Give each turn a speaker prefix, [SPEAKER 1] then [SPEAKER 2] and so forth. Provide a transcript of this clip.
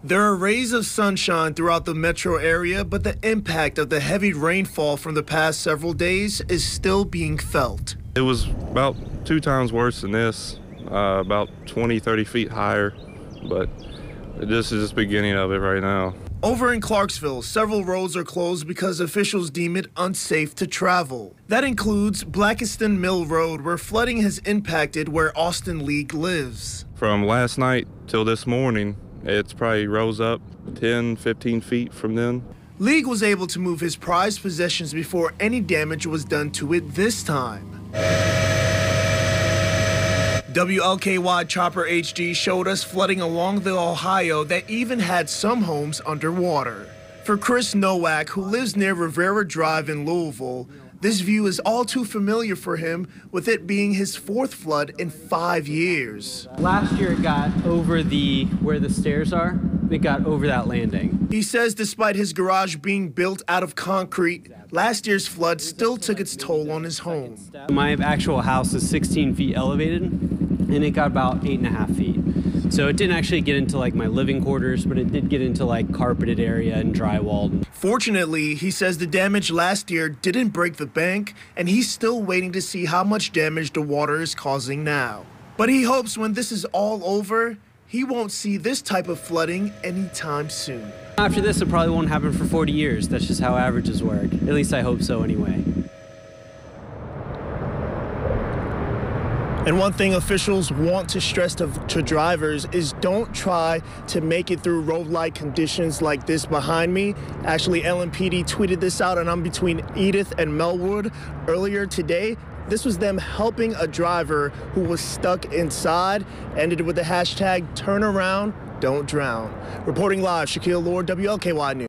[SPEAKER 1] There are rays of sunshine throughout the metro area, but the impact of the heavy rainfall from the past several days is still being felt.
[SPEAKER 2] It was about 2 times worse than this, about 20, 30 feet higher, but this is just the beginning of it right now.
[SPEAKER 1] Over in Clarksville, several roads are closed because officials deem it unsafe to travel. That includes Blackiston Mill Road, where flooding has impacted where Austin League lives.
[SPEAKER 2] From last night till this morning, it's probably rose up 10, 15 feet from then.
[SPEAKER 1] League was able to move his prized possessions before any damage was done to it this time. WLKY Chopper HD showed us flooding along the Ohio that even had some homes underwater. For Chris Nowak, who lives near Rivera Drive in Louisville, this view is all too familiar for him, with it being his 4th flood in 5 years.
[SPEAKER 3] Last year it got over where the stairs are, it got over that landing.
[SPEAKER 1] He says despite his garage being built out of concrete, last year's flood still took its toll on his home.
[SPEAKER 3] My actual house is 16 feet elevated, and it got about 8.5 feet. So it didn't actually get into like my living quarters, but it did get into like carpeted area and drywall.
[SPEAKER 1] Fortunately, he says the damage last year didn't break the bank, and he's still waiting to see how much damage the water is causing now. But he hopes when this is all over, he won't see this type of flooding anytime soon.
[SPEAKER 3] After this, it probably won't happen for 40 years. That's just how averages work. At least I hope so anyway.
[SPEAKER 1] And one thing officials want to stress to drivers is don't try to make it through road light conditions like this behind me. Actually, LMPD tweeted this out, and I'm between Edith and Melwood earlier today. This was them helping a driver who was stuck inside, ended with the hashtag turn around, don't drown. Reporting live, Shaquille Lord, WLKY News.